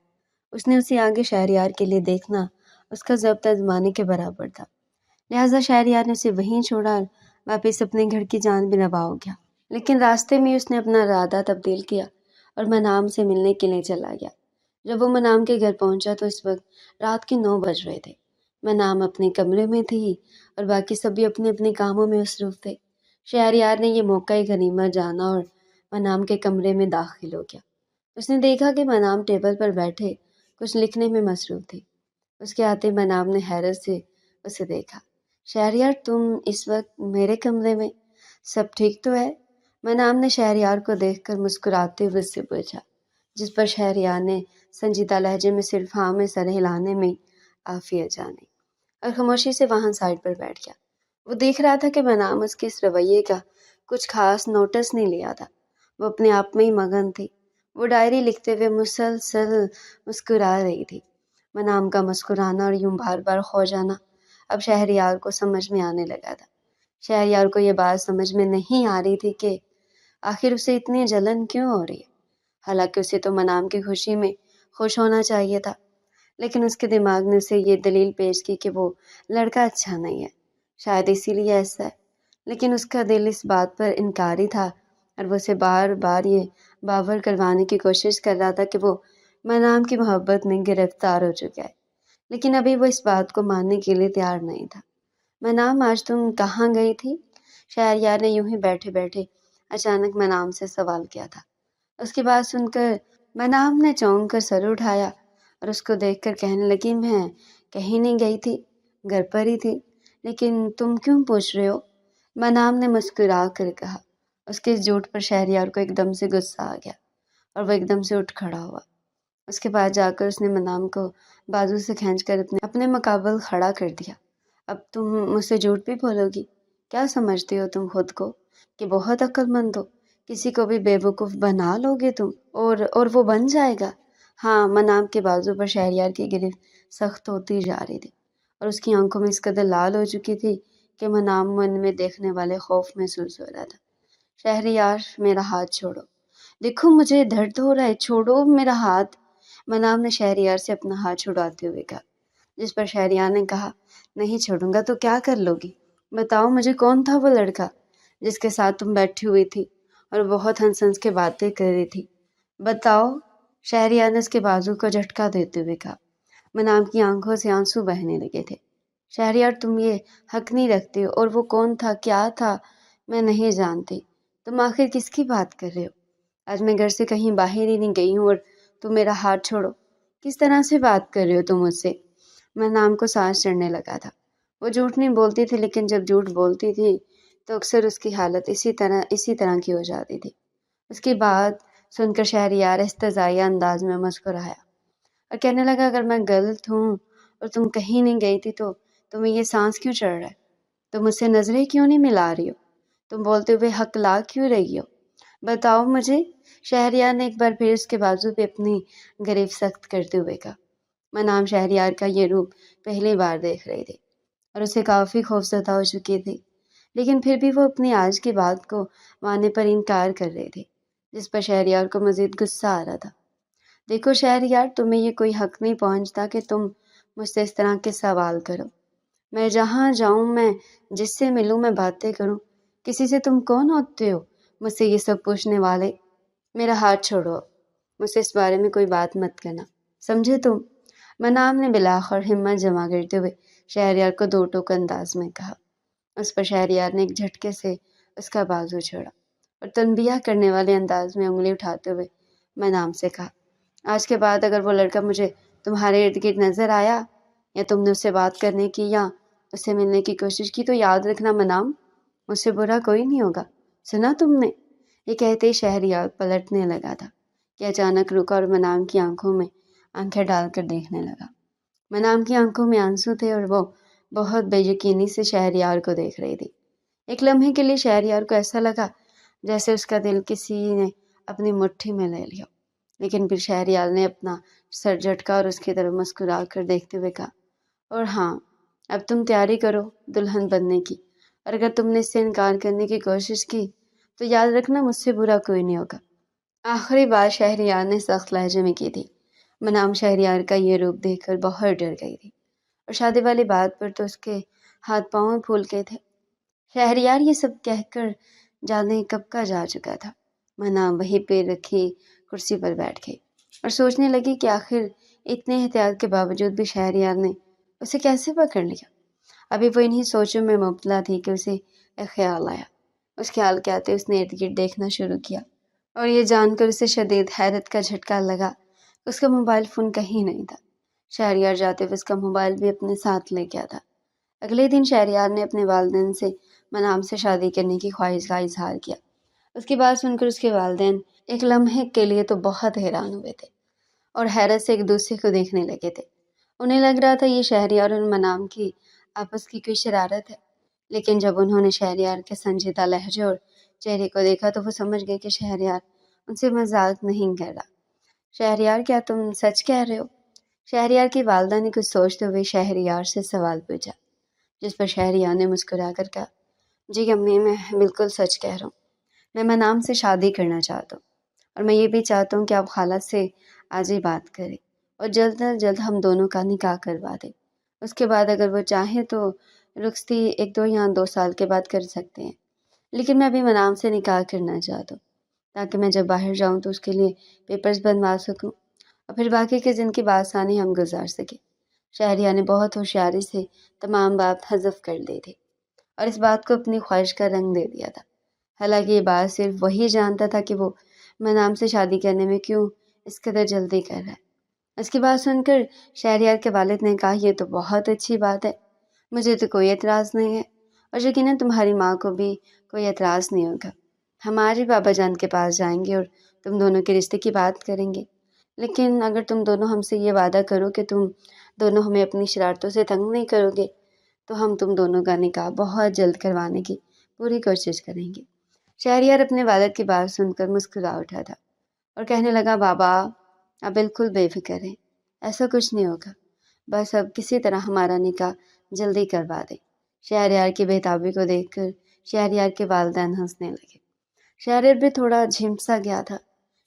اس نے اسے آگے شہریار کے لیے دیکھنا اس کا ضبط آزمانے کے برابر تھا، لہٰذا شہریار نے اسے وہیں چھوڑا اور واپس اپنے گھر کی جانب رواں ہو گیا۔ لیکن راستے میں اس نے اپنا ارادہ تبدیل کیا اور منام سے ملنے کے لیے چلا گیا۔ جب وہ منام کے گھر پہنچا تو اس وقت رات کے 9 بج رہے تھے۔ منام اپنے کمرے میں تھی اور باقی سبھی اپنے اپنے کاموں میں مصروف تھے۔ شہریار نے یہ موقع غنیمت جانا اور منام کے کمرے میں داخل ہو گیا۔ اس نے دیکھا کہ منام ٹیبل پر بیٹھے کچھ لکھنے میں مصروف تھی۔ اس کے آتے منام نے حیرت سے اسے دیکھا۔ شہریار، تم اس وقت میرے کمرے میں، سب ٹھیک تو ہے؟ منام نے شہریار کو دیکھ کر مسکراتے ہوئے اس سے پوچھا، جس پر شہریار نے سنجیدہ لہجے میں صرف ہاں میں سر ہلانے میں عافیت جانی اور خاموشی سے وہاں سائڈ پر بیٹھ گیا۔ وہ دیکھ رہا تھا کہ منام اس کے اس رویے کا کچھ خاص نوٹس نہیں لیا تھا۔ وہ اپنے آپ میں ہی مگن تھی۔ وہ ڈائری لکھتے ہوئے مسلسل مسکرا رہی تھی۔ منام کا مسکرانا اور یوں بار بار کھو جانا اب شہریار کو سمجھ میں آنے لگا تھا۔ شہریار کو یہ بات سمجھ میں نہیں آ رہی تھی کہ آخر اسے اتنی جلن کیوں ہو رہی ہے، حالانکہ اسے تو منام کی خوشی میں خوش ہونا چاہیے تھا، لیکن اس کے دماغ نے اسے یہ دلیل پیش کی کہ وہ لڑکا اچھا نہیں ہے، شاید اسی لیے ایسا ہے۔ لیکن اس کا دل اس بات پر انکاری تھا اور وہ اسے بار بار یہ باور کروانے کی کوشش کر رہا تھا کہ وہ منام کی محبت میں گرفتار ہو چکا ہے، لیکن ابھی وہ اس بات کو ماننے کے لیے تیار نہیں تھا۔ منام، آج تم کہاں گئی تھی؟ شہریار نے یوں ہی بیٹھے بیٹھے اچانک منام سے سوال کیا تھا۔ اس کی بات سن کر منام نے چونک کر سر اٹھایا اور اس کو دیکھ کر کہنے لگی، میں کہیں نہیں گئی تھی، گھر پر ہی تھی۔ لیکن تم کیوں پوچھ رہے ہو؟ منام نے مسکرا کر کہا۔ اس کے اس جھوٹ پر شہریار کو ایک دم سے غصہ آ گیا اور وہ ایک دم سے اٹھ کھڑا ہوا۔ اس کے بعد جا کر اس نے منام کو بازو سے کھینچ کر اپنے مقابل کھڑا کر دیا۔ اب تم مجھ سے جھوٹ بھی بولو گی؟ کیا سمجھتے ہو تم خود کو کہ بہت عقل مند ہو؟ کسی کو بھی بے وقوف بنا لو گے تم، اور وہ بن جائے گا؟ ہاں، منام کے بازو پر شہریار کی گرفت سخت ہوتی جا رہی تھی اور اس کی آنکھوں میں اس قدر لال ہو چکی تھی کہ منام من میں دیکھنے والے خوف محسوس ہو رہا تھا۔ شہریار، میرا ہاتھ چھوڑو، دیکھو مجھے درد ہو رہا ہے، چھوڑو میرا ہاتھ۔ منام نے شہریار سے اپنا ہاتھ چھڑواتے ہوئے کہا، جس پر شہریار نے کہا، نہیں چھوڑوں گا تو کیا کر لو گی؟ بتاؤ مجھے، کون تھا وہ لڑکا جس کے ساتھ تم بیٹھی ہوئی تھی اور بہت ہنس ہنس کے باتیں کر رہی تھی؟ بتاؤ، شہریار نے اس کے بازو کو جھٹکا دیتے ہوئے کہا۔ منام کی آنکھوں سے آنسو بہنے لگے تھے۔ شہریار، تم یہ حق نہیں رکھتے ہو، اور وہ کون تھا، کیا تھا، میں نہیں جانتی۔ تم آخر کس کی بات کر رہے ہو؟ آج میں گھر سے کہیں باہر ہی نہیں گئی ہوں اور تم میرا ہاتھ چھوڑو، کس طرح سے بات کر رہے ہو تم مجھ سے؟ منام کو سانس چڑھنے لگا تھا۔ وہ جھوٹ نہیں بولتی تھی، لیکن جب جھوٹ بولتی تھی تو اکثر اس کی حالت اسی طرح کی ہو جاتی تھی۔ اس کی بات سن کر شہریار استہزائیہ انداز میں مسکرایا اور کہنے لگا، اگر میں غلط ہوں اور تم کہیں نہیں گئی تھی تو تمہیں یہ سانس کیوں چڑھ رہا ہے؟ تم مجھ سے نظریں کیوں نہیں ملا رہی ہو؟ تم بولتے ہوئے ہکلا کیوں رہی ہو؟ بتاؤ مجھے۔ شہریار نے ایک بار پھر اس کے بازو پہ اپنی گرفت سخت کرتے ہوئے کہا۔ منام شہریار کا یہ روپ پہلی بار دیکھ رہی تھی اور اسے کافی خوفزدہ ہو چکی تھی، لیکن پھر بھی وہ اپنی آج کی بات کو ماننے پر انکار کر رہی تھی، جس پر شہریار کو مزید غصہ آ رہا تھا۔ دیکھو شہریار، تمہیں یہ کوئی حق نہیں پہنچتا کہ تم مجھ سے اس طرح کے سوال کرو۔ میں جہاں جاؤں، میں جس سے ملوں، میں باتیں کروں، کسی سے تم کون ہوتے ہو مجھ سے یہ سب پوچھنے والے؟ میرا ہاتھ چھوڑو، مجھ سے اس بارے میں کوئی بات مت کرنا، سمجھے تم؟ منام نے بلاخر ہمت جمع کرتے ہوئے شہریار کو دو ٹوک انداز میں کہا۔ اس پر شہریار نے ایک جھٹکے سے اس کا بازو چھوڑا اور تنبیہ کرنے والے انداز میں انگلی اٹھاتے ہوئے منام سے کہا، آج کے بعد اگر وہ لڑکا مجھے تمہارے ارد گرد نظر آیا یا تم نے اس سے بات کرنے کی یا اس سے ملنے کی کوشش کی تو یاد رکھنا منام، مجھ سے برا کوئی نہیں ہوگا، سنا تم نے؟ یہ کہتے ہی شہریار پلٹنے لگا تھا کہ اچانک رکا اور منام کی آنکھوں میں آنکھیں ڈال کر دیکھنے لگا۔ منام کی آنکھوں میں آنسو تھے اور وہ بہت بے یقینی سے شہریار کو دیکھ رہی تھی۔ ایک لمحے کے لیے شہریار کو ایسا لگا جیسے اس کا دل کسی نے اپنی مٹھی میں لے لیا، لیکن پھر شہریار نے اپنا سر جھٹکا اور اس کی طرف مسکرا کر دیکھتے ہوئے کہا، اور ہاں، اب تم تیاری کرو دلہن بننے کی، اور اگر تم نے اس سے انکار کرنے کی کوشش کی تو یاد رکھنا مجھ سے برا کوئی نہیں ہوگا۔ آخری بات شہریار نے سخت لہجے میں کی تھی۔ منام شہریار کا یہ روپ دیکھ کر بہت ڈر گئی تھی اور شادی والی بات پر تو اس کے ہاتھ پاؤں پھول کے تھے۔ شہریار یہ سب کہہ کر جانے کب کا جا چکا تھا۔ منام وہیں پہ رکھی کرسی پر بیٹھ گئی اور سوچنے لگی کہ آخر اتنے احتیاط کے باوجود بھی شہریار نے اسے کیسے پکڑ لیا۔ ابھی وہ انہی سوچوں میں مبتلا تھی کہ اسے ایک خیال آیا۔ اس خیال کے آتے اس نے ارد گرد دیکھنا شروع کیا اور یہ جان کر اسے شدید حیرت کا جھٹکا لگا، اس کا موبائل فون کہیں نہیں تھا۔ شہریار جاتے ہوئے اس کا موبائل بھی اپنے ساتھ لے گیا تھا۔ اگلے دن شہریار نے اپنے والدین سے منام سے شادی کرنے کی خواہش کا اظہار کیا۔ اس کی بات سن کر اس کے والدین ایک لمحے کے لیے تو بہت حیران ہوئے تھے اور حیرت سے ایک دوسرے کو دیکھنے لگے تھے۔ انہیں لگ رہا تھا یہ شہریار اور منام کی آپس کی کوئی شرارت ہے، لیکن جب انہوں نے شہریار کے سنجیدہ لہجے اور چہرے کو دیکھا تو وہ سمجھ گئے کہ شہریار ان سے مذاق نہیں کر رہا۔ شہریار، کیا تم سچ کہہ رہے ہو؟ شہریار کی والدہ نے کچھ سوچتے ہوئے شہریار سے سوال پوچھا، جس پر شہریار نے مسکرا کر کہا، جی امی، میں بالکل سچ کہہ رہا ہوں، میں منام سے شادی کرنا چاہتا ہوں اور میں یہ بھی چاہتا ہوں کہ آپ خالہ سے آج ہی بات کرے اور جلد از جلد ہم دونوں کا نکاح کروا دے۔ اس کے بعد اگر وہ چاہے تو رخصتی 1 2 یا 2 سال کے بعد کر سکتے ہیں، لیکن میں ابھی منام سے نکاح کرنا چاہتا ہوں تاکہ میں جب باہر جاؤں تو اس کے لیے پیپرز بنوا سکوں اور پھر باقی کے دن کی بآسانی ہم گزار سکیں۔ شہریار نے بہت ہوشیاری سے تمام بات حذف کر دی تھی اور اس بات کو اپنی خواہش کا رنگ دے دیا تھا۔ حالانکہ یہ بات صرف وہی جانتا تھا کہ وہ منام سے شادی کرنے میں کیوں اس قدر جلدی کر رہا ہے۔ اس کی بات سن کر شہریار کے والد نے کہا، یہ تو بہت اچھی بات ہے، مجھے تو کوئی اعتراض نہیں ہے اور یقیناً تمہاری ماں کو بھی کوئی اعتراض نہیں ہوگا۔ ہمارے بابا جان کے پاس جائیں گے اور تم دونوں کے رشتے کی بات کریں گے، لیکن اگر تم دونوں ہم سے یہ وعدہ کرو کہ تم دونوں ہمیں اپنی شرارتوں سے تنگ نہیں کرو گے تو ہم تم دونوں کا نکاح بہت جلد کروانے کی پوری کوشش کریں گے۔ شہریار اپنے والد کی بات سن کر مسکرا اٹھا تھا اور کہنے لگا، بابا آپ بالکل بے فکر ہیں، ایسا کچھ نہیں ہوگا، بس اب کسی طرح ہمارا نکاح جلدی کروا دیں۔ شہریار کی بےتابی کو دیکھ کر شہریار کے والدین ہنسنے لگے۔ شہریار بھی تھوڑا جھمسا گیا تھا۔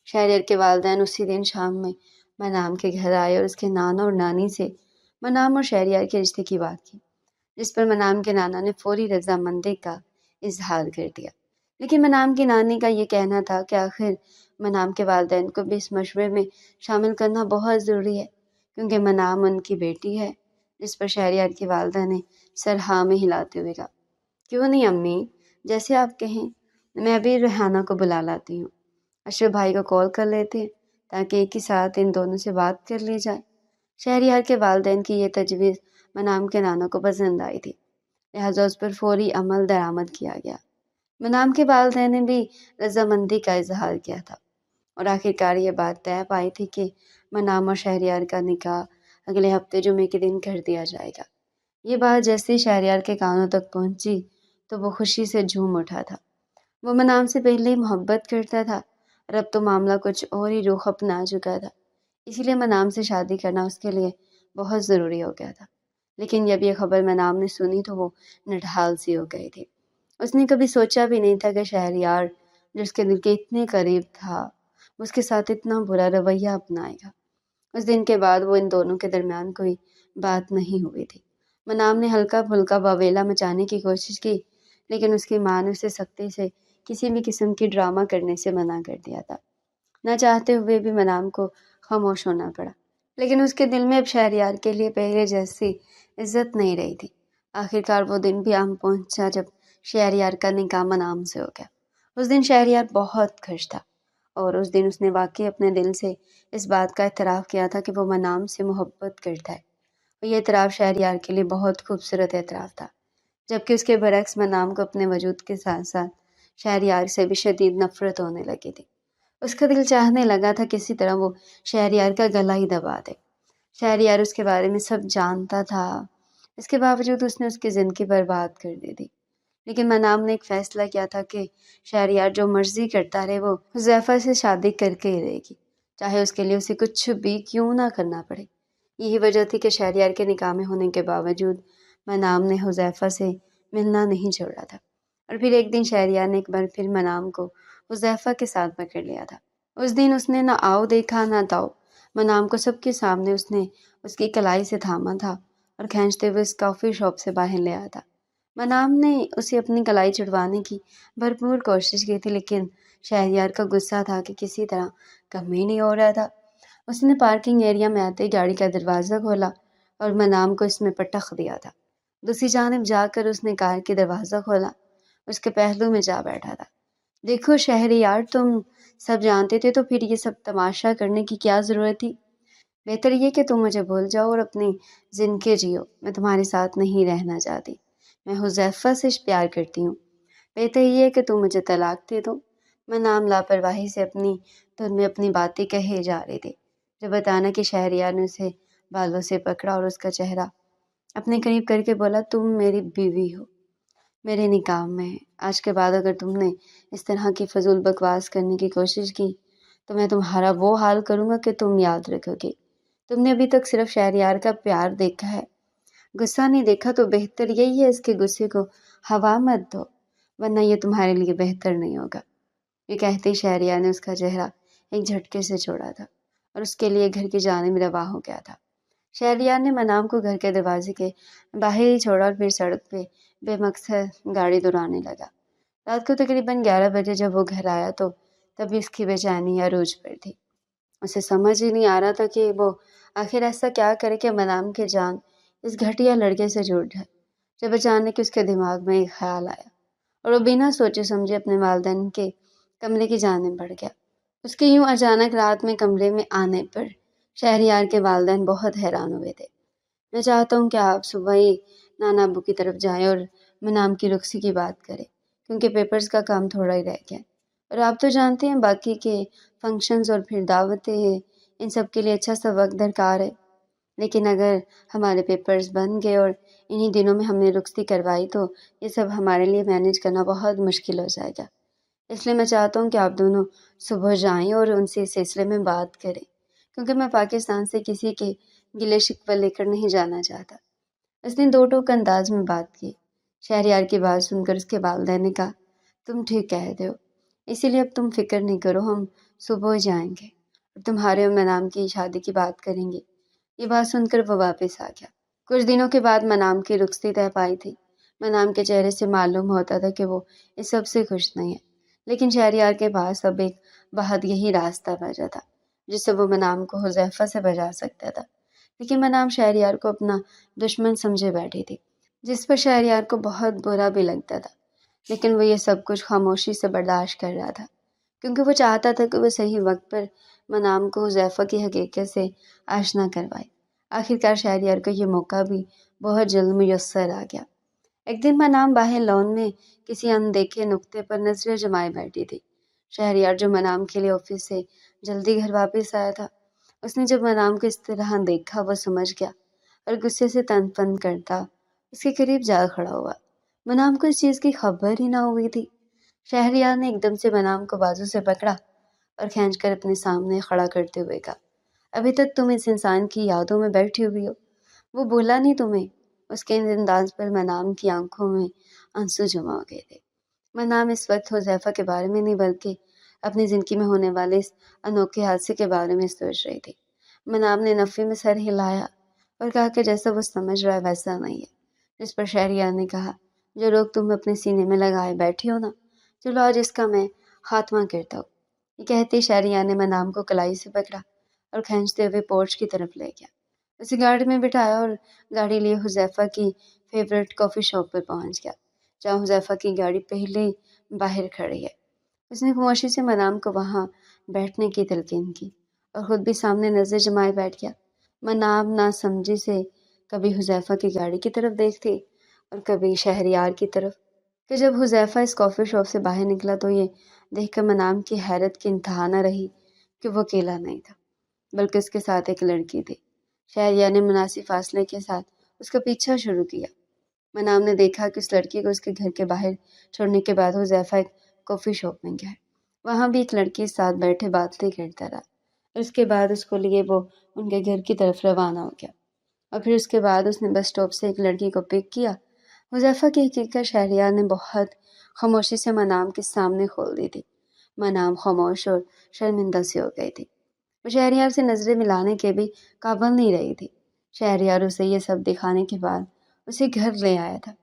شہریار کے والدین اسی دن شام میں منام کے گھر آئے اور اس کے نانا اور نانی سے منام اور شہریار کے رشتے کی بات کی، جس پر منام کے نانا نے فوری رضامندی کا اظہار کر دیا۔ لیکن منام کی نانی کا یہ کہنا تھا کہ آخر منام کے والدین کو بھی اس مشورے میں شامل کرنا بہت ضروری ہے، کیونکہ منام ان کی بیٹی ہے، جس پر شہریار کی والدہ نے سر ہاں میں ہلاتے ہوئے کہا، کیوں نہیں امی، جیسے آپ کہیں، میں ابھی ریحانہ کو بلا لاتی ہوں۔ اشرف بھائی کو کال کر لیتے ہیں تاکہ ایک ہی ساتھ ان دونوں سے بات کر لی جائے۔ شہریار کے والدین کی یہ تجویز منام کے نانا کو پسند آئی تھی، لہٰذا اس پر فوری عمل درآمد کیا گیا۔ منام کے والدین نے بھی رضامندی کا اظہار کیا تھا اور آخرکار یہ بات طے پائی تھی کہ منام اور شہریار کا نکاح اگلے ہفتے جمعے کے دن کر دیا جائے گا۔ یہ بات جیسے ہی شہریار کے کانوں تک پہنچی تو وہ خوشی سے جھوم اٹھا تھا۔ وہ منام سے پہلے ہی محبت کرتا تھا اور اب تو معاملہ کچھ اور ہی رخ اپنا چکا تھا، اسی لیے منام سے شادی کرنا اس کے لیے بہت ضروری ہو گیا تھا۔ لیکن جب یہ خبر منام نے سنی تو وہ نڈھال سی ہو گئی تھی۔ اس نے کبھی سوچا بھی نہیں تھا کہ شہریار جو اس کے دل کے اتنے قریب تھا اس کے ساتھ اتنا برا رویہ اپنائے گا۔ اس دن کے بعد وہ ان دونوں کے درمیان کوئی بات نہیں ہوئی تھی۔ منام نے ہلکا پھلکا واویلا مچانے کی کوشش کی، لیکن اس کی ماں نے اسے سختی سے کسی بھی قسم کی ڈرامہ کرنے سے منع کر دیا تھا۔ نہ چاہتے ہوئے بھی منام کو خاموش ہونا پڑا، لیکن اس کے دل میں اب شہریار کے لیے پہلے جیسی عزت نہیں رہی تھی۔ آخرکار وہ دن بھی پہنچا جب شہریار کا نکاح منام سے ہو گیا۔ اس دن شہریار بہت خوش تھا اور اس دن اس نے واقعی اپنے دل سے اس بات کا اعتراف کیا تھا کہ وہ منام سے محبت کرتا ہے، اور یہ اعتراف شہریار کے لیے بہت خوبصورت اعتراف تھا، جبکہ اس کے برعکس منام کو اپنے وجود کے ساتھ ساتھ شہریار سے بھی شدید نفرت ہونے لگی تھی۔ اس کا دل چاہنے لگا تھا کسی طرح وہ شہریار کا گلا ہی دبا دے۔ شہریار اس کے بارے میں سب جانتا تھا، اس کے باوجود اس نے اس کی زندگی برباد کر دی تھی۔ لیکن منام نے ایک فیصلہ کیا تھا کہ شہریار جو مرضی کرتا رہے، وہ حذیفہ سے شادی کر کے ہی رہے گی، چاہے اس کے لیے اسے کچھ بھی کیوں نہ کرنا پڑے۔ یہی وجہ تھی کہ شہریار کے نکاح میں ہونے کے باوجود منام نے حذیفہ سے ملنا نہیں چھوڑا تھا، اور پھر ایک دن شہریار نے ایک بار پھر منام کو حذیفہ کے ساتھ پکڑ لیا تھا۔ اس دن اس نے نہ آؤ دیکھا نہ داؤ، منام کو سب کے سامنے اس نے اس کی کلائی سے تھاما تھا اور کھینچتے ہوئے اس کافی شاپ سے باہر لے آیا تھا۔ منام نے اسے اپنی کلائی چھڑوانے کی بھرپور کوشش کی تھی، لیکن شہریار کا غصہ تھا کہ کسی طرح کم ہی نہیں ہو رہا تھا۔ اس نے پارکنگ ایریا میں آتے ہی گاڑی کا دروازہ کھولا اور منام کو اس میں پٹخ دیا تھا۔ دوسری جانب جا کر اس نے کار کے دروازہ کھولا، اس کے پہلو میں جا بیٹھا تھا۔ دیکھو شہریار، تم سب جانتے تھے تو پھر یہ سب تماشا کرنے کی کیا ضرورت تھی؟ بہتر یہ کہ تم مجھے بھول جاؤ اور اپنی زندگی جیو، میں تمہارے ساتھ نہیں رہنا چاہتی، میں حذیفہ سے پیار کرتی ہوں، بہتر یہ ہے کہ تم مجھے طلاق دے دو۔ منام لاپرواہی سے اپنی دھن میں اپنی باتیں کہے جا رہے تھے جب اچانک کہ شہریار نے اسے بالوں سے پکڑا اور اس کا چہرہ اپنے قریب کر کے بولا، تم میری بیوی ہو، میرے نکاح میں ہے، آج کے بعد اگر تم نے اس طرح کی فضول بکواس کرنے کی کوشش کی تو میں تمہارا وہ حال کروں گا کہ تم یاد رکھو گے۔ تم نے ابھی تک صرف شہریار کا پیار دیکھا ہے، غصہ نہیں دیکھا، تو بہتر یہی ہے اس کے غصے کو ہوا مت دو، ورنہ یہ تمہارے لیے بہتر نہیں ہوگا۔ یہ کہتے ہی شہریار نے اس کا چہرہ ایک جھٹکے سے چھوڑا تھا اور اس کے لیے گھر کی جانب رواں ہو گیا تھا۔ شہریار نے منام کو گھر کے دروازے کے باہر ہی چھوڑا اور پھر سڑک پہ بے مقصد گاڑی دوڑانے لگا۔ رات کو تقریباً 11 بجے جب وہ گھر آیا تو تبھی اس کی بے چینی عروج پر تھی۔ اسے سمجھ ہی نہیں آ رہا تھا کہ وہ آخر ایسا کیا کرے کہ منام کی جان اس گھٹیا لڑکے سے جڑ جائے۔ جب اچانک اس کے دماغ میں ایک خیال آیا اور وہ بنا سوچے سمجھے اپنے والدین کے کمرے کی جانب بڑھ گیا۔ اس کے یوں اچانک رات میں کمرے میں آنے پر شہریار کے والدین بہت حیران ہوئے تھے۔ میں چاہتا ہوں کہ آپ صبح ہی نانا ابو کی طرف جائیں اور منام کی رخصتی کی بات کریں، کیونکہ پیپرز کا کام تھوڑا ہی رہ گیا ہے، اور آپ تو جانتے ہیں باقی کے فنکشنز اور پھر دعوتیں ہیں، ان سب کے لیے اچھا سا وقت درکار ہے۔ لیکن اگر ہمارے پیپرز بن گئے اور انہی دنوں میں ہم نے رخصتی کروائی تو یہ سب ہمارے لیے مینیج کرنا بہت مشکل ہو جائے گا۔ اس لیے میں چاہتا ہوں کہ آپ دونوں صبح جائیں اور ان سے اس سلسلے میں بات کریں، کیونکہ میں پاکستان سے کسی کے گلے شکوے لے کر نہیں جانا چاہتا۔ اس نے دو ٹوک انداز میں بات کی۔ شہریار کی بات سن کر اس کے والدین نے کہا، تم ٹھیک کہہ رہے ہو، اسی لیے اب تم فکر نہیں کرو، ہم صبح جائیں گے اور تمہارے اور منام کی شادی کی بات کریں گے۔ یہ بات سن کر وہ واپس آ گیا۔ کچھ دنوں کے بعد منام کی رخصتی طے پائی تھی۔ منام کے چہرے سے معلوم ہوتا تھا کہ وہ اس سب سے خوش نہیں ہے، لیکن شہریار کے پاس اب ایک بہت یہی راستہ بچا تھا جس سے وہ منام کو حذیفہ سے بچا سکتا تھا۔ لیکن منام شہریار کو اپنا دشمن سمجھے بیٹھی تھی، جس پر شہریار کو بہت برا بھی لگتا تھا، لیکن وہ یہ سب کچھ خاموشی سے برداشت کر رہا تھا، کیونکہ وہ چاہتا تھا کہ وہ صحیح وقت پر منام کو حذیفہ کی حقیقت سے آشنا کروائے۔ آخرکار شہریار کو یہ موقع بھی بہت جلد میسر آ گیا۔ ایک دن منام باہر لان میں کسی اندیکھے نقطے پر نظریں جمائے بیٹھی تھی۔ شہریار جو منام کے لیے آفس سے جلدی گھر واپس آیا تھا، اس نے جب منام کو اس طرح دیکھا وہ سمجھ گیا اور غصے سے تن پن کرتا اس کے قریب جا کھڑا ہوا۔ منام کو اس چیز کی خبر ہی نہ ہوئی تھی۔ شہریار نے ایک دم سے منام کو بازو سے پکڑا اور کھینچ کر اپنے سامنے کھڑا کرتے ہوئے کہا، ابھی تک تم اس انسان کی یادوں میں بیٹھی ہوئی ہو، وہ بولا نہیں تمہیں؟ اس کے انداز پر منام کی آنکھوں میں آنسو جمع ہو گئے تھے۔ منام اس وقت حذیفہ کے بارے میں نہیں بلکہ اپنی زندگی میں ہونے والے اس انوکھے حادثے کے بارے میں سوچ رہی تھی۔ منام نے نفی میں سر ہلایا اور کہا کہ جیسا وہ سمجھ رہا ہے ویسا نہیں ہے، جس پر شہریار نے کہا، جو لوگ تم اپنے سینے میں لگائے بیٹھی ہو نا، چلو آج اس کا میں خاتمہ کرتا ہوں۔ یہ کہتے شہریار نے منام کو کلائی سے پکڑا اور کھینچتے ہوئے پورچ کی طرف لے گیا۔ اسے گاڑی میں بٹھایا اور گاڑی لیے حذیفہ کی فیورٹ کافی شاپ پر پہنچ گیا، جہاں حذیفہ کی گاڑی پہلے باہر کھڑی ہے۔ اس نے خاموشی سے منام کو وہاں بیٹھنے کی تلقین کی اور خود بھی سامنے نظر جمائے بیٹھ گیا۔ منام نہ سمجھی سے کبھی حذیفہ کی گاڑی کی طرف دیکھتی اور کبھی شہریار کی طرف، کہ جب حذیفہ اس کافی شاپ سے باہر نکلا تو یہ دیکھ کر منام کی حیرت کی انتہا نہ رہی کہ وہ اکیلا نہیں تھا، بلکہ اس کے ساتھ ایک لڑکی تھی۔ شہریار نے مناسب فاصلے کے ساتھ اس کا پیچھا شروع کیا۔ منام نے دیکھا کہ اس لڑکی کو اس کے گھر کے باہر چھوڑنے کے بعد حذیفہ ایک کافی شاپ میں گیا، وہاں بھی ایک لڑکی ساتھ بیٹھے باتیں کرتا رہا، اور اس کے بعد اس کو لیے وہ ان کے گھر کی طرف روانہ ہو گیا، اور پھر اس کے بعد اس نے بس اسٹاپ سے ایک لڑکی کو پک کیا۔ حذیفہ کی حقیقت شہریار نے بہت خاموشی سے منام کے سامنے کھول دی تھی۔ منام خاموش اور شرمندہ سی ہو گئی تھی، وہ شہریار سے نظریں ملانے کے بھی قابل نہیں رہی تھی۔ شہریار اسے یہ سب دکھانے کے بعد اسے گھر لے آیا تھا۔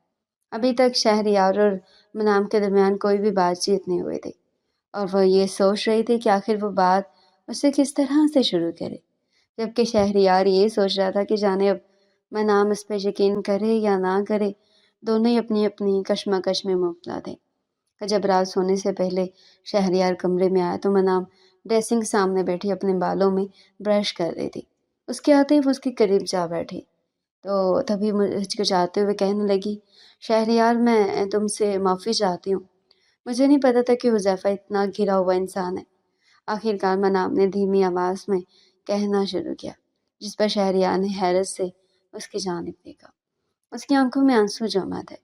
ابھی تک شہریار اور منام کے درمیان کوئی بھی بات چیت نہیں ہوئی تھی، اور وہ یہ سوچ رہی تھی کہ آخر وہ بات اسے کس طرح سے شروع کرے، جبکہ شہریار یہ سوچ رہا تھا کہ جانے اب منام اس پہ یقین کرے یا نہ کرے، دونوں ہی اپنی اپنی کشمکش میں مبتلا تھے۔ جب رات سونے سے پہلے شہریار کمرے میں آیا تو منام ڈریسنگ سامنے بیٹھی اپنے بالوں میں برش کر رہی تھی۔ اس کے آتے ہی وہ اس کے قریب جا بیٹھی تو تبھی ہچکچاتے ہوئے کہنے لگی، شہریار میں تم سے معافی چاہتی ہوں، مجھے نہیں پتا تھا کہ حذیفہ اتنا گھرا ہوا انسان ہے۔ آخرکار منام نے دھیمی آواز میں کہنا شروع کیا، جس پر شہریار نے حیرت سے اس کی جانب دیکھا۔ اس کی آنکھوں میں آنسو جمع تھے۔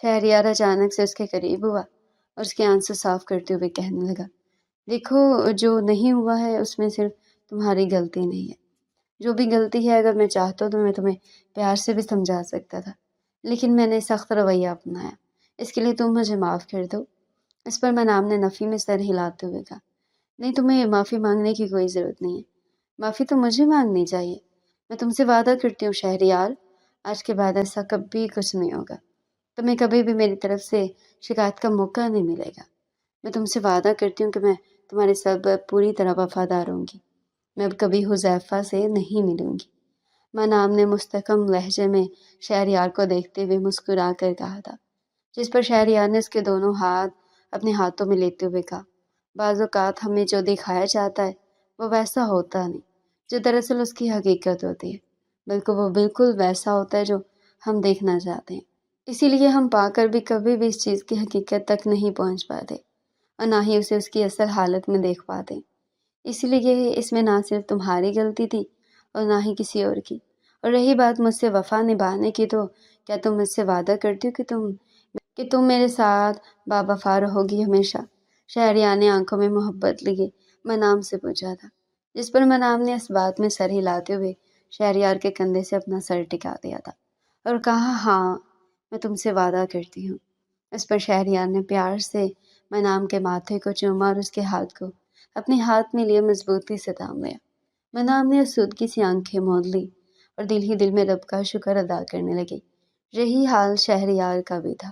شہریار اچانک سے اس کے قریب ہوا اور اس کے آنسو صاف کرتے ہوئے کہنے لگا، دیکھو جو نہیں ہوا ہے اس میں صرف تمہاری غلطی نہیں ہے، جو بھی غلطی ہے اگر میں چاہتا تو میں تمہیں پیار سے بھی سمجھا سکتا تھا، لیکن میں نے سخت رویہ اپنایا، اس کے لیے تم مجھے معاف کر دو۔ اس پر منام نے نفی میں سر ہلاتے ہوئے کہا، نہیں، تمہیں معافی مانگنے کی کوئی ضرورت نہیں ہے، معافی تو مجھے مانگنی چاہیے۔ میں تم سے وعدہ کرتی ہوں شہریار، آج کے بعد ایسا کبھی کچھ نہیں ہوگا۔ تمہیں کبھی بھی میری طرف سے شکایت کا موقع نہیں ملے گا۔ میں تم سے وعدہ کرتی ہوں کہ میں تمہارے ساتھ پوری طرح وفادار ہوں گی۔ میں اب کبھی حذیفہ سے نہیں ملوں گی۔ منام نے مستحکم لہجے میں شہریار کو دیکھتے ہوئے مسکرا کر کہا تھا، جس پر شہریار نے اس کے دونوں ہاتھ اپنے ہاتھوں میں لیتے ہوئے کہا، بعض اوقات ہمیں جو دکھایا جاتا ہے وہ ویسا ہوتا نہیں جو دراصل اس کی حقیقت ہوتی ہے، بلکہ وہ بالکل ویسا ہوتا ہے جو ہم دیکھنا چاہتے ہیں۔ اسی لیے ہم پا کر بھی کبھی بھی اس چیز کی حقیقت تک نہیں پہنچ پاتے اور نہ ہی اسے اس کی اصل حالت میں دیکھ پاتے۔ اسی لیے اس میں نہ صرف تمہاری غلطی تھی اور نہ ہی کسی اور کی۔ اور رہی بات مجھ سے وفا نبھانے کی، تو کیا تم مجھ سے وعدہ کرتی ہو کہ تم میرے ساتھ باوفا رہو گی ہمیشہ؟ شہریار نے آنکھوں میں محبت لیے منام سے پوچھا تھا، جس پر منام نے اس بات میں سر ہلاتے ہوئے شہریار کے کندھے سے اپنا سر ٹکا دیا تھا اور کہا، ہاں میں تم سے وعدہ کرتی ہوں۔ اس پر شہریار نے پیار سے منام کے ماتھے کو چوما اور اس کے ہاتھ کو اپنے ہاتھ میں لیے مضبوطی سے تھام لیا۔ منام نے آسودگی سی آنکھیں موند لی اور دل ہی دل میں رب کا شکر ادا کرنے لگی۔ یہی حال شہریار کا بھی تھا۔